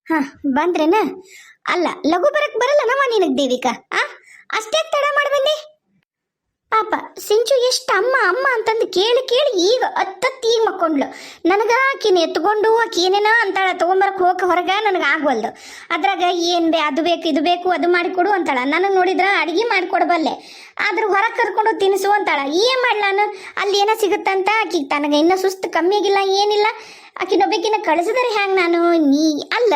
ಹಾ ಬಂದ್ರೇನ? ಅಲ್ಲ ಲಘು ಬರಕ್ ಬರಲ್ಲ ನಮ್ಮ ನಿನಗ್ ದೇವಿಕಾ ಅಷ್ಟೇ ತಡ ಮಾಡಿ ಬಂದಿ. ಪಾಪ ಸಿಂಚು ಎಷ್ಟು ಅಮ್ಮ ಅಮ್ಮ ಅಂತಂದು ಕೇಳಿ ಕೇಳಿ ಈಗ ಹತ್ತತ್ತಿ ಈಗ ಮಕ್ಕೊಂಡ್ಲು. ನನಗ ಆಕಿನ ಎತ್ಕೊಂಡು ಆಕಿ ಏನೇನ ಅಂತಾಳ, ತೊಗೊಂಬರಕ್ಕೆ ಹೋಗಕ್ಕೆ ಹೊರಗೆ ನನಗೆ ಆಗ್ವಲ್ದು. ಅದ್ರಾಗ ಏನು ಅದು ಬೇಕು ಇದು ಬೇಕು ಅದು ಮಾಡಿಕೊಡು ಅಂತಾಳ. ನನಗೆ ನೋಡಿದ್ರೆ ಅಡುಗೆ ಮಾಡಿಕೊಡಬಲ್ಲೆ, ಆದ್ರೆ ಹೊರಗೆ ಕರ್ಕೊಂಡು ತಿನ್ನಿಸು ಅಂತಾಳ. ಏನು ಮಾಡ್ಲ ನಾನು? ಅಲ್ಲಿ ಏನೋ ಸಿಗುತ್ತಂತ ಆಕಿಗೆ ತನಗೆ ಇನ್ನೂ ಸುಸ್ತು ಕಮ್ಮಿ ಆಗಿಲ್ಲ ಏನಿಲ್ಲ. ಆಕಿನೊಬ್ಬಕಿನ ಕಳಿಸಿದರೆ ಹ್ಯಾಂಗ ನಾನು? ನೀ ಅಲ್ಲ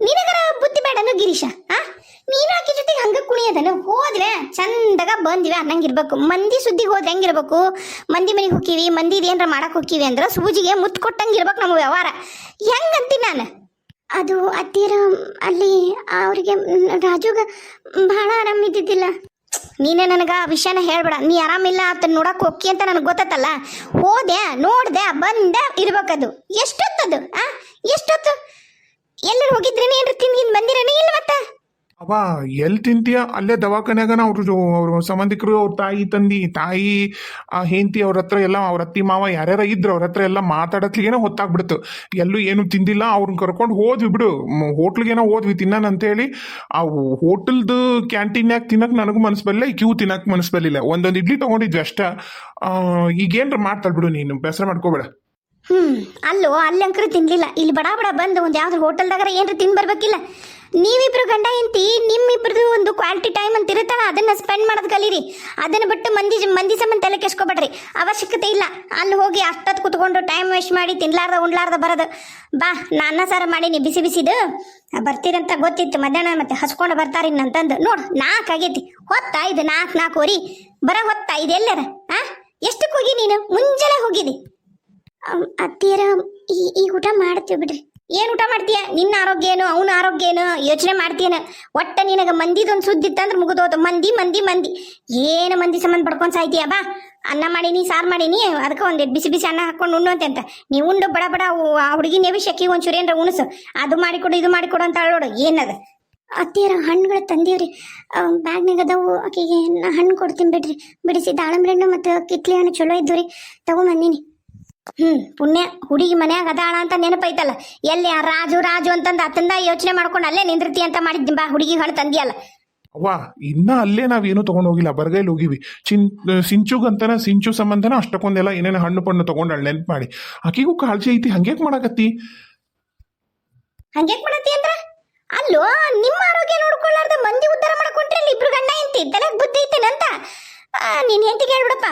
ನಿನಗರ ಬುದ್ಧಿ ಬೇಡನು ಗಿರೀಶ? ನೀನು ಆಕಿ ಜೊತೆಗೆ ಹಂಗ ಕುಣಿಯೋದನು? ಹೋದ್ರೆ ಚಂದಾಗ ಬಂದಿವೆ ಅನ್ನಂಗಿರ್ಬೇಕು. ಮಂದಿ ಸುದ್ದಿಗೆ ಹೋದ್ರೆ ಹೆಂಗಿರ್ಬೇಕು? ಮಂದಿ ಮನೆಗೆ ಹೋಗ್ತೀವಿ, ಮಂದಿ ಏನಾರ ಮಾಡಕ್ಕೆ ಹೋಗ್ತೀವಿ ಅಂದ್ರೆ ಸೂಜಿಗೆ ಮುತ್ತು ಕೊಟ್ಟಂಗಿರ್ಬೇಕು ನಮ್ಮ ವ್ಯವಹಾರ. ಹೆಂಗಂತೀನಿ ನಾನು? ಅದು ಅತ್ತೀರ ಅಲ್ಲಿ ಅವ್ರಿಗೆ ರಾಜುಗ ಭಾಳ ಆರಾಮಿದ್ದಿದ್ದಿಲ್ಲ. ನೀನೇ ನನಗೆ ಆ ವಿಷಯನ ಹೇಳ್ಬೇಡ. ನೀ ಆರಾಮಿಲ್ಲ ಅಂತ ನೋಡಕ್ಕೆ ಹೋಗಿ ಅಂತ ನನಗೆ ಗೊತ್ತಲ್ಲ. ಹೋದೆ ನೋಡ್ದೆ ಬಂದೆ ಇರ್ಬೇಕದು. ಎಷ್ಟೊತ್ತದು? ಎಷ್ಟೊತ್ತು? ಎಲ್ಲರೂ ಹೋಗಿದ್ರೇನೆ ಏನ್ರಿ ತಿಂದು ಬಂದಿರೇನೆ ಇಲ್ಲ ಮತ್ತೆ? ಅವ ಎಲ್ಲಿ ತಿಂತೀಯ? ಅಲ್ಲೇ ದವಾಖಾನ್ಯಾಗನ ಅವ್ರ ಸಂಬಂಧಿಕರು, ಅವ್ರ ತಾಯಿ ಹೆಂಡತಿ ಅವ್ರ ಹತ್ರ ಎಲ್ಲ, ಅವ್ರ ಅತ್ತಿ ಮಾವ ಯಾರ್ಯಾರ ಇದ್ರು ಅವ್ರ ಹತ್ರ ಎಲ್ಲ ಮಾತಾಡತ್ಲಿಗೇನೋ ಹೊತ್ತಾಗ್ಬಿಡ್ತು. ಎಲ್ಲೂ ಏನು ತಿಂದಿಲ್ಲ. ಅವ್ರನ್ನ ಕರ್ಕೊಂಡು ಹೋದ್ವಿ ಬಿಡು, ಹೋಟ್ಲಿಗೇನೋ ಹೋದ್ವಿ ತಿನ್ನಾನ ಅಂತೇಳಿ. ಆ ಹೋಟೆಲ್ದು ಕ್ಯಾಂಟೀನ್ಯಾಗ ತಿನ್ನಕ್ ನನಗೂ ಮನಸ್ಸು ಬರಲಿಲ್ಲ, ಕ್ಯೂ ತಿನ್ನಕ್ ಮನಸ್ಸು ಬರಲಿಲ್ಲ. ಒಂದೊಂದು ಇಡ್ಲಿ ತಗೊಂಡಿದ್ವಿ ಅಷ್ಟ. ಈಗೇನ್ರ ಮಾಡ್ತಾಳ ಬಿಡು, ನೀನು ಬೇಸರ ಮಾಡ್ಕೋಬೇಡ. ಅಲ್ಲೋ ಅಲ್ಲಿ ಅಂಕರು ತಿನ್ಲಿಲ್ಲ. ಇಲ್ಲಿ ಬಡ ಬಡ ಬಂದು ಒಂದು ಯಾವ್ದು ಹೋಟೆಲ್ದಾಗಾರ ಏನ್ರ ತಿನ್ ಬರ್ಬೇಕಿಲ್ಲ. ನೀವಿಬ್ರು ಗಂಡ ಹೆಂಡತಿ ನಿಮ್ಮಿಬ್ರದ್ದು ಒಂದು ಕ್ವಾಲಿಟಿ ಟೈಮ್ ಅಂತ ಇರುತ್ತಲ್ಲ, ಅದನ್ನ ಸ್ಪೆಂಡ್ ಮಾಡೋದು ಕಲೀರಿ. ಅದನ್ನ ಬಿಟ್ಟು ಮಂದಿ ಸಂಬಂಧ ತಲೆ ಕೆಸ್ಕೊಬೇಡ್ರಿ. ಅವಶ್ಯಕತೆ ಇಲ್ಲ. ಅಲ್ಲಿ ಹೋಗಿ ಅಷ್ಟೊತ್ತು ಕುತ್ಕೊಂಡು ಟೈಮ್ ವೇಸ್ಟ್ ಮಾಡಿ ತಿನ್ಲಾರ್ದ ಉಣ್ಲಾರ್ದ ಬರೋದು. ಬಾ ಅನ್ನ ಸಾರು ಮಾಡೀನಿ ಬಿಸಿ ಬಿಸಿದು, ಬರ್ತೀರಂತ ಗೊತ್ತಿತ್ತು. ಮಧ್ಯಾಹ್ನ ಮತ್ತೆ ಹಸ್ಕೊಂಡು ಬರ್ತಾರ ಇನ್ನಂತಂದು ನೋಡು 4 ಆಗೈತಿ. ಹೊತ್ತಾ ಇದು 4:04 ಬರ ಹೊತ್ತಾ ಇದು ಎಲ್ಲರ? ಎಷ್ಟಕ್ಕೆ ಹೋಗಿ ನೀನು? ಮುಂಜಾನೆ ಹೋಗಿದಿ. ಅತ್ತಿಯರ ಈ ಊಟ ಮಾಡ್ತೀವಿ ಬಿಡ್ರಿ. ಏನು ಊಟ ಮಾಡ್ತೀಯ? ನಿನ್ನ ಆರೋಗ್ಯ ಏನು ಅವನ ಆರೋಗ್ಯ ಏನು ಯೋಚನೆ ಮಾಡ್ತೀಯನ? ಒಟ್ಟ ನಿನಗೆ ಮಂದಿದೊಂದು ಸುದ್ದಿ ಇತ್ತಂದ್ರೆ ಮುಗಿದೋದು. ಮಂದಿ ಮಂದಿ ಮಂದಿ ಏನು ಮಂದಿ ಸಂಬಂಧ ಪಡ್ಕೊಂಡು ಸಾಯ್ತೀಯ? ಬಾ ಅನ್ನ ಮಾಡೀನಿ, ಸಾರು ಮಾಡೀನಿ, ಅದಕ್ಕೆ ಒಂದೆರಡು ಬಿಸಿ ಬಿಸಿ ಅನ್ನ ಹಾಕೊಂಡು ಉಣ್ಣು ಅಂತ. ನೀವು ಉಂಡು ಬಡ ಬಡ ಆ ಹುಡುಗಿ ನೇವಿ ಶಕ್ಕಿ ಒಂಚೂರು ಏನ್ರ ಉಣಸು, ಅದು ಮಾಡಿಕೊಡು ಇದು ಮಾಡಿಕೊಡು ಅಂತ ನೋಡು. ಏನದ? ಅತ್ತಿಯರ ಹಣ್ಣುಗಳು ತಂದೀವ್ರಿ, ಬ್ಯಾಗ್ನಾಗ ಅದಾವು. ಆಕೆಗೆ ಹಣ್ಣು ಕೊಡ್ತೀನಿ ಬಿಡ್ರಿ. ಬಿಡಿಸಿ ದಾಳಂಬ್ರಿ ಹಣ್ಣು ಮತ್ತು ಕಿತ್ಲಿ ಹಣ್ಣು ಚಲೋ ಇದ್ದು ರೀ, ತಗೊಂಬಂದೀನಿ. ಪುಣ್ಯ ಹುಡುಗಿ ಮನ್ಯಾಗ ಅದಾಳ ಅಂತ ನೆನಪೈತಲ್ಲ. ಎಲ್ಲಿ ರಾಜು ಅಂತಂದು ಅತ್ತಂದ ಯೋಚನೆ ಮಾಡ್ಕೊಂಡು ಅಲ್ಲೇ ನಿಂದಿರ್ತಿ ಅಂತ ಮಾಡಿದ್ದಿ. ಬಾ ಹುಡುಗಿ ಹಣ್ಣು ತಂದಿಯಲ್ಲ. ಅವ್ವ ಇನ್ನ ಅಲ್ಲೇ ನಾವೇನು ತಗೊಂಡು ಹೋಗಿಲ್ಲ, ಬರಗೈಲಿ ಹೋಗಿವಿ. ಸಿಂಚುಗಂತನ ಸಿಂಚು ಸಂಬಂಧನ ಅಷ್ಟಕ್ಕೊಂದೆಲ್ಲ ಏನೇನು ಹಣ್ಣು ಪಣ್ಣು ತಗೊಂಡಾಳ ನೆನ್ಪು ಮಾಡಿ. ಆಕಿಗೂ ಕಾಳಜಿ ಐತಿ. ಹಂಗೇಕ್ ಮಾಡಕತ್ತಿ ಅಂದ್ರ? ಅಲ್ಲೋ ನಿಮ್ಮ ಆರೋಗ್ಯ ನೋಡ್ಕೊಳ್ಳಾರ್ದ ಮಂದಿ ಉದ್ಧಾರ ಮಾಡ್ಕೊಂಡ್ರಿ ಅಲ್ಲಿ ಇಬ್ರು ಗಂಡ ಹೆಂಡತಿ. ತಲೆಗೆ ಬುದ್ಧಿ ಐತೇನಂತ ನೀನ್ ಹೆಂಡತಿಗೆ ಹೇಳ್ಬಿಡಪ್ಪ.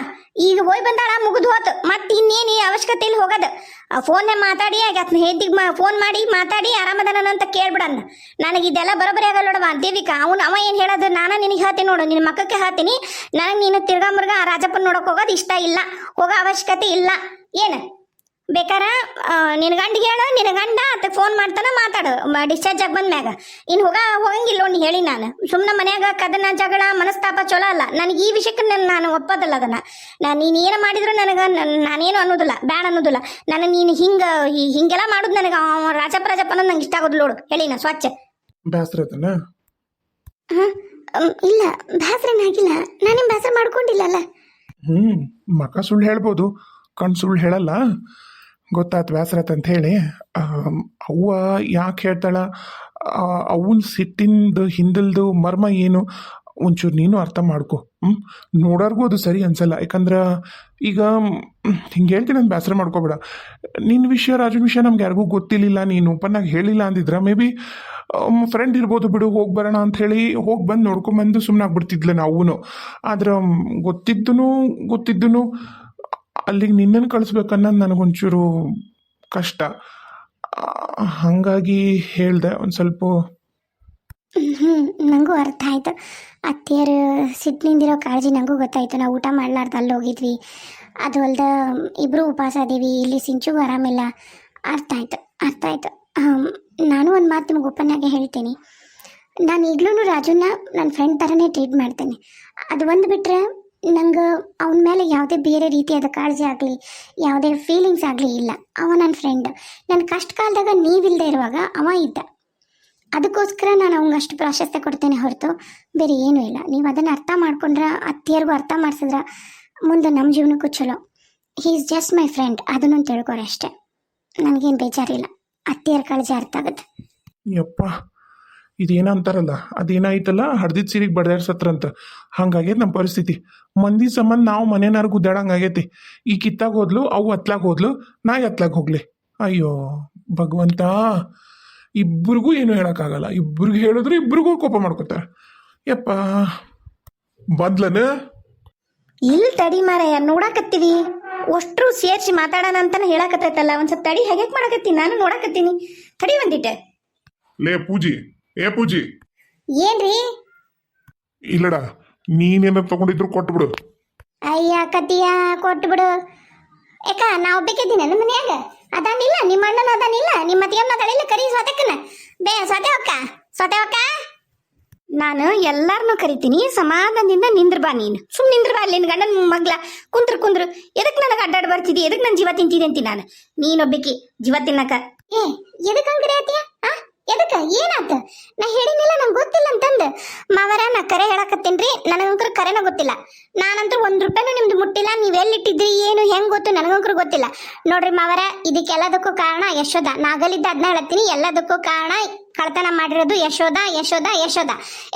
ಈಗ ಹೋಗಿ ಬಂದಾಳ, ಮುಗಿದು ಹೋತು. ಮತ್ತೆ ಇನ್ನೇನು ಅವಶ್ಯಕತೆ ಇಲ್ಲಿ ಹೋಗೋದು? ಫೋನ್ನೇ ಮಾತಾಡಿ ಆತನ ಹೆಂಡತಿಗೆ ಫೋನ್ ಮಾಡಿ ಮಾತಾಡಿ ಆರಾಮದನ ಅಂತ ಕೇಳ್ಬಿಡನ್ನ. ನನಗೆ ಇದೆಲ್ಲ ಬರೋಬರಿ ಆಗಲ್ಲ ನೋಡವ ದೇವಿಕಾ. ಅವ ಏನು ಹೇಳೋದು? ನಾನು ನಿನಗೆ ಹೇಳ್ತೀನಿ ನೋಡು, ನಿನ್ನ ಮಕ್ಕಕ್ಕೆ ಹೇಳ್ತೀನಿ. ನನಗೆ ನೀನು ತಿರ್ಗಾ ಮುರ್ಗ ಆ ರಾಜಪ್ಪನ ನೋಡೋಕೆ ಹೋಗೋದು ಇಷ್ಟ ಇಲ್ಲ, ಹೋಗೋ ಅವಶ್ಯಕತೆ ಇಲ್ಲ. ಏನು ಬೇಕಾರ ನಿನ್ನ ಗಂಡಿಗೆ ಹೇಳು, ನಿನ್ನ ಗಂಡ ಅದಕ್ಕೆ ಫೋನ್ ಮಾಡ್ತಾನೆ ಮಾತಾಡು ಡಿಸ್ಚಾರ್ಜ್ ಆಗಿ ಬಂದ್ಮ್ಯಾಗ. ಇನ್ನು ಹೋಗಂಗಿಲ್ಲ ನೋಡಿ ಹೇಳಿ. ನಾನು ಸುಮ್ಮನೆ ಮನ್ಯಾಗ ಕದನ ಜಗಳ ಮನಸ್ತಾಪ ಚಲೋ ಅಲ್ಲ ನನಗೆ. ಈ ವಿಷಯಕ್ಕೆ ನಾನು ಒಪ್ಪೋದಲ್ಲ ಅದನ್ನು. ನೀನು ಏನು ಮಾಡಿದ್ರು ನನಗೆ ನಾನೇನು ಅನ್ನೋದಿಲ್ಲ, ಬ್ಯಾಡ ಅನ್ನೋದಿಲ್ಲ. ನಾನು ನೀನು ಹಿಂಗೆಲ್ಲ ಮಾಡೋದು ನನಗೆ ರಾಜಪ್ಪ ಅನ್ನೋದು ನಂಗೆ ಇಷ್ಟ ಆಗೋದಿಲ್ಲ ನೋಡು ಹೇಳಿ. ನಾ ಸ್ವಚ್ಛ ಬೇಸರತನ? ಇಲ್ಲ ಬೇಸರನಾಗಿಲ್ಲ. ನಾನೇನು ಬೇಸರ ಮಾಡ್ಕೊಂಡಿಲ್ಲಲ್ಲ. ಮಕ ಸುಳ್ಳು ಹೇಳ್ಬೋದು, ಕಣ್ ಸುಳ್ಳು ಹೇಳಲ್ಲ. ಗೊತ್ತಾಯ್ತು ಬೇಸರತ್ ಅಂತ ಹೇಳಿ. ಅವ್ವ ಯಾಕೆ ಹೇಳ್ತಾಳ? ಅವನ ಸಿಟ್ಟಿಂದು ಹಿಂದಲ್ದು ಮರ್ಮ ಏನು ಒಂಚೂರು ನೀನು ಅರ್ಥ ಮಾಡ್ಕೊ. ನೋಡೋರ್ಗೂ ಅದು ಸರಿ ಅನ್ಸಲ್ಲ. ಯಾಕಂದ್ರೆ ಈಗ ಹಿಂಗೆ ಹೇಳ್ತೀನಿ ಅಂತ ಬೇಸರ ಮಾಡ್ಕೋಬೇಡ. ನಿನ್ನ ವಿಷಯ ರಾಜನ ವಿಷಯ ನಮ್ಗೆ ಯಾರಿಗೂ ಗೊತ್ತಿರಲಿಲ್ಲ, ನೀನು ಓಪನ್ನಾಗಿ ಹೇಳಿಲ್ಲ ಅಂದಿದ್ರೆ ಮೇ ಬಿ ಫ್ರೆಂಡ್ ಇರ್ಬೋದು ಬಿಡು, ಹೋಗಿ ಬರೋಣ ಅಂಥೇಳಿ ಹೋಗಿ ಬಂದು ನೋಡ್ಕೊಂಬಂದು ಸುಮ್ಮನೆ ಆಗ್ಬಿಡ್ತಿದ್ಲೆ ನಾವು. ಆದ್ರೆ ಗೊತ್ತಿದ್ದನು ಅಲ್ಲಿಗೆ ನಿನ್ನನ್ನು ಕಳಿಸ್ಬೇಕನ್ನೋದು ನನಗೊಂಚೂರು ಕಷ್ಟ. ಹಾಗಾಗಿ ಹೇಳ್ದೆ ಒಂದು ಸ್ವಲ್ಪ. ನನಗೂ ಅರ್ಥ ಆಯ್ತು. ಅತ್ತೆಯರು ಸಿಟ್ಟಿನಿಂದಿರೋ ಕಾಳಜಿ ನನಗೂ ಗೊತ್ತಾಯ್ತು. ನಾವು ಊಟ ಮಾಡಲಾರ್ದು ಅಲ್ಲಿ ಹೋಗಿದ್ವಿ, ಅದು ಅಲ್ದ ಇಬ್ಬರು ಉಪವಾಸ ಅದೀವಿ, ಇಲ್ಲಿ ಸಿಂಚುಗೂ ಆರಾಮಿಲ್ಲ. ಅರ್ಥ ಆಯ್ತು. ನಾನು ಒಂದು ಮಾತು ನಿಮ್ಗೆ ಓಪನ್ನಾಗೆ ಹೇಳ್ತೀನಿ. ನಾನು ಈಗಲೂ ರಾಜುನ ನನ್ನ ಫ್ರೆಂಡ್ ಥರನೇ ಟ್ರೀಟ್ ಮಾಡ್ತೇನೆ. ಅದು ಒಂದು ಬಿಟ್ಟರೆ ನಂಗೆ ಅವನ ಮೇಲೆ ಯಾವುದೇ ಬೇರೆ ರೀತಿಯಾದ ಕಾಳಜಿ ಆಗಲಿ, ಯಾವುದೇ ಫೀಲಿಂಗ್ಸ್ ಆಗಲಿ ಇಲ್ಲ. ಅವ ನನ್ನ ಫ್ರೆಂಡ್. ನನ್ನ ಕಷ್ಟ ಕಾಲದಾಗ ನೀವಿಲ್ಲದೆ ಇರುವಾಗ ಅವ ಇದ್ದ. ಅದಕ್ಕೋಸ್ಕರ ನಾನು ಅವ್ನಿಗೆ ಅಷ್ಟು ಪ್ರಾಶಸ್ತ್ಯ ಕೊಡ್ತೇನೆ ಹೊರತು ಬೇರೆ ಏನೂ ಇಲ್ಲ. ನೀವು ಅದನ್ನು ಅರ್ಥ ಮಾಡ್ಕೊಂಡ್ರೆ, ಅತ್ತಿಯರಿಗೂ ಅರ್ಥ ಮಾಡಿಸಿದ್ರೆ ಮುಂದೆ ನಮ್ಮ ಜೀವನಕ್ಕೂ ಚಲೋ. He is just my friend, ಅದನ್ನು ತಿಳ್ಕೊರೆ ಅಷ್ಟೇ. ನನಗೇನು ಬೇಜಾರಿಲ್ಲ. ಅತ್ತಿಯರ ಕಾಳಜಿ ಅರ್ಥ ಆಗುತ್ತೆ. ಯಪ್ಪ ಇದೇನಂತಾರಲ್ಲ ಅದೇನಾಯ್ತಲ್ಲ ಹಡ್ದಿದ್ ಸೀರೆಗೆ ಬಡ್ದಾಡ್ಸತ್ರ ಅಂತ ಹಂಗಾಗೈತೆ ನಮ್ಮ ಪರಿಸ್ಥಿತಿ. ಮಂದಿ ಸಂಬಂಧ ನಾವು ಮನೆನಾರು ಗುದ್ದಾಡಂಗಾಗೈತಿ. ಈ ಕಿತ್ತಾಗ ಹೋದ್ಲು ಅವು ಹತ್ಲಾಗ ಹೋದ್ಲು, ನಾ ಎತ್ಲಾಗ ಹೋಗ್ಲಿ. ಅಯ್ಯೋ ಭಗವಂತ, ಇಬ್ಬರಿಗೂ ಏನು ಹೇಳೋಕ್ಕಾಗಲ್ಲ. ಇಬ್ರಿಗೂ ಹೇಳಿದ್ರೆ ಇಬ್ರಿಗೂ ಕೋಪ ಮಾಡ್ಕೋತಾರೆ. ಯಪ್ಪ ಬಂದ್ಲನ ಇಲ್ಲಿ ತಡಿ ಮಾರಾಯ, ನೋಡಾಕತ್ತೀವಿ ಅಷ್ಟ್ರು ಸೇರ್ಸಿ ಮಾತಾಡೋಣ ಅಂತಾನೆ ಹೇಳಾಕತ್ತೈತಲ್ಲ. ಒಂದ್ ಸ್ವಲ್ಪ ತಡಿ, ಹೇಗೆ ಮಾಡಾಕತ್ತೀನಿ, ನಾನು ನೋಡಾಕತ್ತೀನಿ. ತಡಿ ಒಂದಿಟ್ಟೆ. ಲೇ ಪೂಜಿ, ಏ ಪೂಜಿ, ಏನ್ರಿ? ಇಲ್ಲಡ ನೀನೇನ ತಗೊಂಡಿದ್ರು ಕೊಟ್ಬಿಡು. ಅಯ್ಯ ಕತಿಯ ಕೊಟ್ಟು ಬಿಡು. ಯಾಕ ನಾ ಒಬ್ಬಕ್ಕಿದ್ದೀನಿ ನಮ್ಮ ಮನ್ಯಾಗ? ಅದಾನಿಲ್ಲ ನಿಮ್ಮ ಅಣ್ಣನ, ಅದಾನಿಲ್ಲ ನಿಮ್ಮ ಅತ್ತಿಯಮ್ಮ, ಅದಾಳಿಲ್ಲ. ಕರಿ ಸೊತೆಕನ ಬೇ ಸೊತೆ ಹೊಕ್ಕ, ಸೊತೆ ಹೊಕ್ಕ. ನಾನು ಎಲ್ಲಾರನ್ನೂ ಕರಿತೀನಿ, ಸಮಾಧಾನದಿಂದ ನಿಂದ್ರ ಬಾ. ನೀನು ಸುಮ್ಮನೆ ನಿಂದ್ರ ಬಾ. ಅಲ್ಲಿ ನಿನ್ನ ಗಂಡನ ಮಗ್ಲ ಕುಂದ್ರು ಎದಕ್ಕೆ ನನಗೆ ಅಡ್ಡಾಡ ಬರ್ತಿದ್ದಿ? ಎದಕ್ಕೆ ನನ್ನ ಜೀವ ತಿಂತಿದೆ ಅಂತೀನಿ ನಾನು. ನೀನೊಬ್ಬಕಿ ಜೀವ ತಿನ್ನಕ. ಏ ಎದಕ್ಕೆ ಹಂಗ್ರಿ ಆತಿಯ? ಎದಕ್ಕ ಏನಾತ? ನಾ ಹೇಳಿನಿಲ್ಲ ನಂಗೆ ಗೊತ್ತಿಲ್ಲ ಅಂತಂದು. ಮಾವರ ನಾ ಕರೆ ಹೇಳಕತ್ತೀನ್ರಿ, ನನಗಂಕರು ಕರೆನ ಗೊತ್ತಿಲ್ಲ. ನಾನಂತೂ ₹1 ನಿಮ್ದು ಮುಟ್ಟಿಲ್ಲ. ನೀವೆಲ್ಲಿಟ್ಟಿದ್ರಿ ಏನು ಹೆಂಗ್ ಗೊತ್ತು ನನಗಂಕರು ಗೊತ್ತಿಲ್ಲ. ನೋಡ್ರಿ ಮಾವರ, ಇದಕ್ಕೆಲ್ಲದಕ್ಕೂ ಕಾರಣ ಯಶೋದ. ನಾಗಲಿದ್ದ ಅದನ್ನ ಹೇಳತ್ತೀನಿ. ಎಲ್ಲದಕ್ಕೂ ಕಾರಣ ಕಳ್ತನ ಮಾಡಿರೋದು ಯಶೋದ.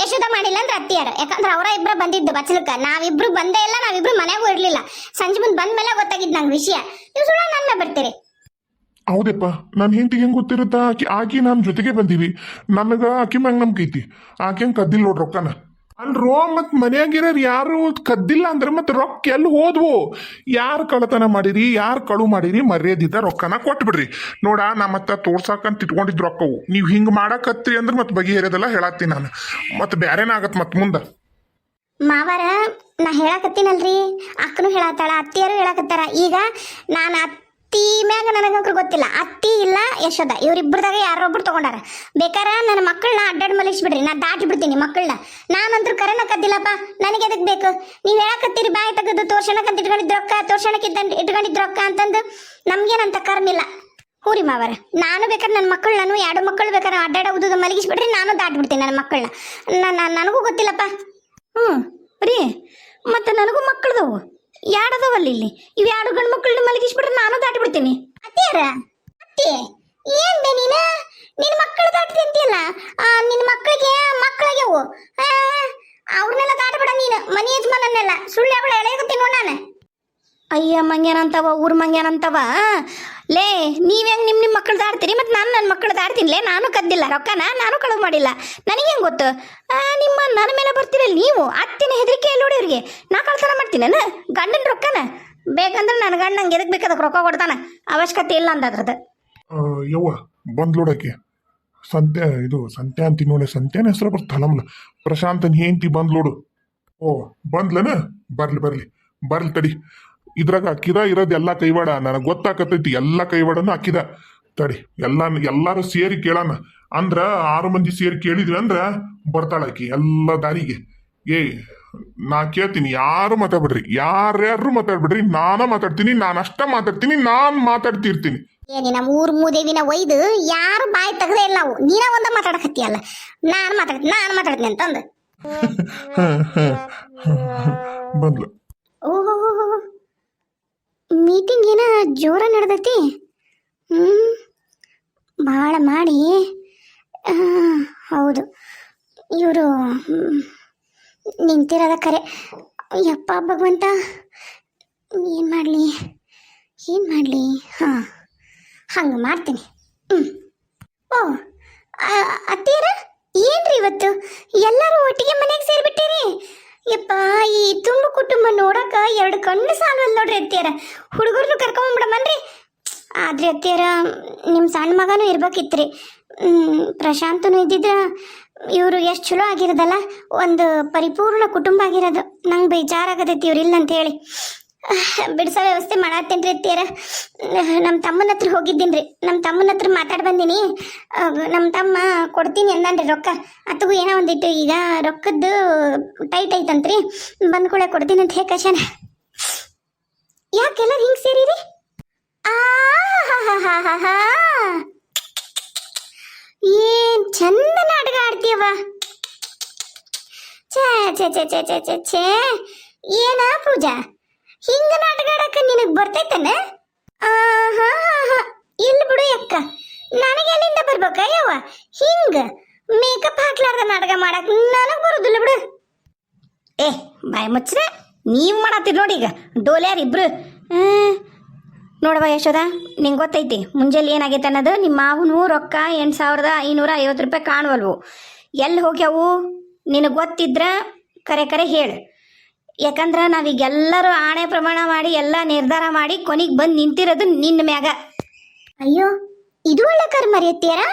ಯಶೋದ ಮಾಡಿಲ್ಲ ಅಂದ್ರೆ ಅತ್ತಿಯಾರ. ಯಾಕಂದ್ರೆ ಅವರ ಇಬ್ರು ಬಂದಿದ್ದು ಬಚ್ಚಲಕ್ಕ. ನಾವಿಬ್ರು ಬಂದೇ ಇಲ್ಲ, ನಾವಿಬ್ರು ಮನೆಗೂ ಇರ್ಲಿಲ್ಲ. ಸಂಜೆ ಮುಂದೆ ಬಂದ ಮೇಲೆ ಗೊತ್ತಾಗಿದ್ದು ನಂಗೆ ವಿಷಯ. ನೀವು ಸುಳ್ಳ ನನ್ನ ಬರ್ತೀರಿ. ಹೌದಪ್ಪ, ನನ್ನ ಹೆಂಡತಿಗೆ ಹೆಂಗೆ ಗೊತ್ತಿರುತ್ತಾ? ಆಕಿ ನಮ್ಮ ಜೊತೆಗೆ ಬಂದೀವಿ. ನನಗೆ ಆಕಿ ಮ್ಯಾಂಗ ನಂಬಿಕೆ ಐತಿ. ಆಕೆ ಹಂಗೆ ಕದ್ದಿಲ್ಲ ನೋಡ್ರಿ ರೊಕ್ಕನ. ಅಲ್ರೋ, ಮತ್ತು ಮನ್ಯಾಗಿರೋರು ಯಾರು ಕದ್ದಿಲ್ಲ ಅಂದ್ರೆ ಮತ್ತೆ ರೊಕ್ಕ ಎಲ್ಲಿ ಹೋದ್ವು? ಯಾರು ಕಳ್ಳತನ ಮಾಡಿರಿ, ಯಾರು ಕಳು ಮಾಡಿರಿ, ಮರ್ಯಾದಿದ್ದ ರೊಕ್ಕನ ಕೊಟ್ಬಿಡ್ರಿ. ನೋಡ, ನಾ ಮತ್ತೆ ತೋರ್ಸಾಕಂತ ಇಟ್ಕೊಂಡಿದ್ ರೊಕ್ಕವು ನೀವು ಹಿಂಗೆ ಮಾಡಕತ್ರಿ ಅಂದ್ರೆ ಮತ್ತೆ ಬಗೆಹರಿಯೋದೆಲ್ಲ ಹೇಳತ್ತೀನಿ ನಾನು. ಮತ್ತೆ ಬೇರೆನ ಆಗತ್ತೆ ಮತ್ತೆ ಮುಂದೆ. ಮಾವಾರ, ನಾ ಹೇಳಕತ್ತೀನಲ್ರಿ, ಅಕ್ಕನು ಹೇಳತ್ತಾಳ, ಅತ್ತಿಯರು ಹೇಳಕತ್ತಾರ. ಈಗ ನಾನು ಅತ್ತಿ ಮ್ಯಾಗ ನನಗಂಕರು ಗೊತ್ತಿಲ್ಲ. ಅತ್ತಿ ಇಲ್ಲ ಯಶೋದ, ಇವರಿಬ್ಬರದಾಗ ಯಾರೊಬ್ರು ತಗೊಂಡಾರ. ಬೇಕಾರ ನನ್ನ ಮಕ್ಕಳನ್ನ ಅಡ್ಡಾಡ್ ಮಲಗಿಸ್ಬಿಡ್ರಿ, ನಾ ದಾಟಿ ಬಿಡ್ತೀನಿ ಮಕ್ಕಳನ್ನ. ನಾನಂತೂ ಕರೆನ ಕದ್ದಿಲ್ಲಪ್ಪ, ನನಗೆ ಅದಕ್ಕೆ ಬೇಕು? ನೀವು ಹೇಳಕತ್ತೀರಿ ಬಾಯಿ ತೆಗೆದು ತೋರ್ಸಣಕ್ಕಂತ ಇಟ್ಕೊಂಡಿದ್ ರೊಕ್ಕ, ತೋರ್ಸಣಕ್ಕೆ ಇಟ್ಕೊಂಡಿದ್ ರೊಕ್ಕ ಅಂತಂದು. ನಮ್ಗೇನಂತ ಕರ್ಮಿಲ್ಲ. ಹೂರಿ ಮಾವರ, ನಾನು ಬೇಕಾದ್ರೆ ನನ್ನ ಮಕ್ಕಳು, ನಾನು 2 ಮಕ್ಕಳು ಬೇಕಾದ್ರೆ ಅಡ್ಡಾಡ ಉದ್ದು ಮಲಗಿಸ್ಬಿಡ್ರಿ, ನಾನು ದಾಟ್ಬಿಡ್ತೀನಿ ನನ್ನ ಮಕ್ಕಳನ್ನ. ನನಗೂ ಗೊತ್ತಿಲ್ಲಪ್ಪ. ರೀ, ಮತ್ತೆ ನನಗೂ ಮಕ್ಕಳದವು ಯಾಡದವಲ್ಲ ಇಲ್ಲಿ. ಇವು 2 ಗಂಡು ಮಕ್ಕಳನ್ನ ಮಲಗಿಸ್ಬಿಟ್ರೆ ನಾನು ದಾಟಿಬಿಡ್ತೀನಿ. ಅತ್ತಿಯಾರ, ಅತ್ತಿ ಏನ್ ಬೇ ನೀನು? ನಿನ್ನ ಮಕ್ಕಳು ದಾಟ್ತಿಂತಿಯಲ್ಲ, ನಿನ್ನ ಮಕ್ಕಳಿಗೆ ಮಕ್ಕಳಿಗೆವು ಅವ್ರನ್ನೆಲ್ಲ ದಾಟಬೇಡ ನೀನು. ಮನೆ ಯಜಮಾನನ್ನೆಲ್ಲ ಸುಳ್ಳು ಅವಳ ಎಳೆಯಕತ್ತೀನಿ ನಾನು. ಅಯ್ಯ ಮಂಗ್ಯಾನಂತವ, ಊರ್ ಮಂಗ್ಯಾನಂತವ. ಲೇ, ನೀವ್ ಹೆಂಗ್ ನಿಮ್ಮ ಮಕ್ಕಳು ದಾಡ್ತೀರಿ, ಮತ್ತೆ ನಾನು ನನ್ನ ಮಕ್ಕಳು ದಾಡ್ತೀನಿ. ನಾನು ಕದ್ದಿಲ್ಲ ರೊಕ್ಕನ, ನಾನು ಕಳುವು ಮಾಡಿಲ್ಲ. ನನಗೇನು ಗೊತ್ತು? ನಿಮ್ಮ ನನ್ನ ಮೇಲೆ ಬರ್ತೀರಲ್ಲ ನೀವು. ಅತ್ತಿನ ಹೆದರಿಕೆ ನೋಡಿ ಅವ್ರಿಗೆ. ನಾ ಕಳ್ತನ ಮಾಡ್ತೀನಿ ನಾನು ಗಂಡನ ರೊಕ್ಕನ. ಬೇಕಂದ್ರೆ ನನ್ನ ಗಂಡ ನಂಗೆ ಎದಕ್ಕೆ ಬೇಕಾದಕ್ಕೆ ರೊಕ್ಕ ಕೊಡ್ತಾನೆ, ಅವಶ್ಯಕತೆ ಇಲ್ಲ ಅಂದದ್ರದ್ದು. ಯವ್ವ ಬಂದ್ಲೋಡಕ್ಕೆ ಸಂತೆ ಅಂತೀನಿ ನೋಡಿ. ಸಂತ್ಯಾನ ಹೆಸರು ಬರ್ತಲ್ಲಮ್ಮಲ್ಲ. ಪ್ರಶಾಂತನ್ ಹೆಂಡತಿ ಬಂದ್ಲೋಡು. ಓ ಬಂದ್ಲನ? ಬರ್ಲಿ ತಡಿ. ಇದ್ರಾಗ ಅಕ್ಕಿದ ಇರೋದು ಎಲ್ಲ ಕೈವಾಡ. ನನಗೆ ಗೊತ್ತಾಕತೈತಿ ಎಲ್ಲ ಕೈವಾಡನು ಅಕ್ಕಿದ. ತಡಿ, ಎಲ್ಲಾರು ಸೇರಿ ಕೇಳೋಣ. ಅಂದ್ರ 6 ಮಂದಿ ಸೇರಿ ಕೇಳಿದ್ವಿ ಅಂದ್ರ ಬರ್ತಾಳ ಆಕಿ ಎಲ್ಲ ದಾರಿಗೆ. ನಾ ಕೇಳ್ತೀನಿ, ಯಾರು ಮಾತಾಡ್ಬಿಡ್ರಿ, ಯಾರ್ಯಾರು ಮಾತಾಡ್ಬಿಡ್ರಿ. ನಾನ ಮಾತಾಡ್ತೀನಿ, ನಾನಷ್ಟ ಮಾತಾಡ್ತೀನಿ, ನಾನ್ ಮಾತಾಡ್ತಿರ್ತೀನಿ. ಏನಿನ 3 ಮೂದೇವಿನ ಒಯ್ದು ಯಾರು ಬಾಯಿ ತೆಗದೇ ಇಲ್ಲ. ನಾವು ನೀನ ಒಂದ ಮಾತಾಡಕತ್ತೀಯಲ್ಲ, ನಾನು ಮಾತಾಡ್ತೀನಿ ಅಂತಂದು. ಬಂದ್ಲು. ಓಹೋ, ಮೀಟಿಂಗ್ ಏನ ಜೋರ ನಡೆದೈತಿ. ಭಾಳ ಮಾಡಿ. ಹೌದು, ಇವರು ನಿಂತಿರೋದ ಕರೆ. ಯಪ್ಪ ಭಗವಂತ, ಏನು ಮಾಡಲಿ? ಹಾಂ, ಹಂಗೆ ಮಾಡ್ತೀನಿ. ಓ ಅತ್ತೀರ, ಏನ್ರಿ ಇವತ್ತು ಎಲ್ಲರೂ ಒಟ್ಟಿಗೆ ಮನೆಗೆ ಸೇರಿಬಿಟ್ಟಿರಿ? ಯಪ್ಪ, ಈ ತುಂಬ ಕುಟುಂಬ ನೋಡಕ 2 ಕಣ್ಣು ಸಾಲವಲ್ಲ ನೋಡ್ರಿ ಅತ್ತಿಯರ. ಹುಡುಗರನ್ನು ಕರ್ಕೊಂಡ್ಬಿಡಮನ್ರಿ. ಆದ್ರೆ ಅತ್ತಿಯರ, ನಿಮ್ಮ ಸಣ್ಣ ಮಗನೂ ಇರ್ಬೇಕಿತ್ರಿ. ಪ್ರಶಾಂತನು ಇದ್ದಿದ್ರ ಇವರು ಎಷ್ಟು ಚಲೋ ಆಗಿರೋದಲ್ಲ. ಒಂದು ಪರಿಪೂರ್ಣ ಕುಟುಂಬ ಆಗಿರೋದು. ನಂಗೆ ಬೇಜಾರಾಗತೈತಿ ಇವ್ರು ಇಲ್ಲ ಅಂತ ಹೇಳಿ. ಬಿಡಿಸೋ ವ್ಯವಸ್ಥೆ ಮಾಡತ್ತೇನ್ರಿ ಅತ್ತಿಯರ. ನಮ್ಮ ತಮ್ಮನ ಹತ್ರ ಹೋಗಿದ್ದೀನ್ರಿ. ನಮ್ಮ ತಮ್ಮನ ಹತ್ರ ಮಾತಾಡಿ ಬಂದೀನಿ. ನಮ್ಮ ತಮ್ಮ ಕೊಡ್ತೀನಿ ಅಂದನ್ರಿ ರೊಕ್ಕ. ಅತ್ತಗೂ ಏನೋ ಒಂದಿಟ್ಟು ಈಗ ರೊಕ್ಕದ್ದು ಟೈಟ್ ಐತಂತ್ರಿ. ಬಂದ್ಕೂಳೆ ಕೊಡ್ತೀನಿ ಅಂತ ಹೇಳಕಶಾನ. ಯಾಕೆಲ್ಲರೂ ಹಿಂಗೆ ಸೇರಿರಿ? ಏನ್ ಚಂದ ನಾಟಕ ಆಡ್ತೀಯವ. ಛೇ ಏನ ಪೂಜಾ, ಹಿಂಗ ನಾಟಕ ಆಡಕ ನಿನಗ್ ಬರ್ತೈತನ? ಇಲ್ಲಿ ಬಿಡು ಅಕ್ಕ, ನನಗೆ ಎಲ್ಲಿಂದ ಬರ್ಬೇಕ ಯವ್ವ ಹಿಂಗ ಮೇಕಪ್ ಹಾಕ್ಲಾರ್ದ ನಾಟಕ ಮಾಡಕ್ ನನಗ್ ಬರುದಿಲ್ಲ ಬಿಡು. ಏ ಬಾಯ್ ಮುಚ್ಚ್ರೆ ನೀವು ಮಾಡತ್ತೀರಿ ನೋಡಿ ಈಗ ಡೋಲ್ಯಾರ ಇಬ್ರು. ನೋಡವ ಯಶೋದ, ನಿಂಗೆ ಗೊತ್ತೈತಿ ಮುಂಜಾನೆ ಏನಾಗೈತೆ ಅನ್ನೋದು. ನಿಮ್ಮ ಮಾವನು ರೊಕ್ಕ 8,550 ರೂಪಾಯಿ ಕಾಣುವಲ್ವು, ಎಲ್ಲಿ ಹೋಗ್ಯಾವು ನಿನಗೆ ಗೊತ್ತಿದ್ರ ಕರೆ ಕರೆ ಹೇಳು. ಯಾಕಂದ್ರೆ ನಾವೀಗ ಎಲ್ಲರೂ ಆಣೆ ಪ್ರಮಾಣ ಮಾಡಿ ಎಲ್ಲ ನಿರ್ಧಾರ ಮಾಡಿ ಕೊನೆಗೆ ಬಂದು ನಿಂತಿರೋದು ನಿನ್ನ ಮ್ಯಾಗ. ಅಯ್ಯೋ ಇದು ಒಳ್ಳೆ ಕರ್ಮ ರೀ ಅತ್ತಿಯರ.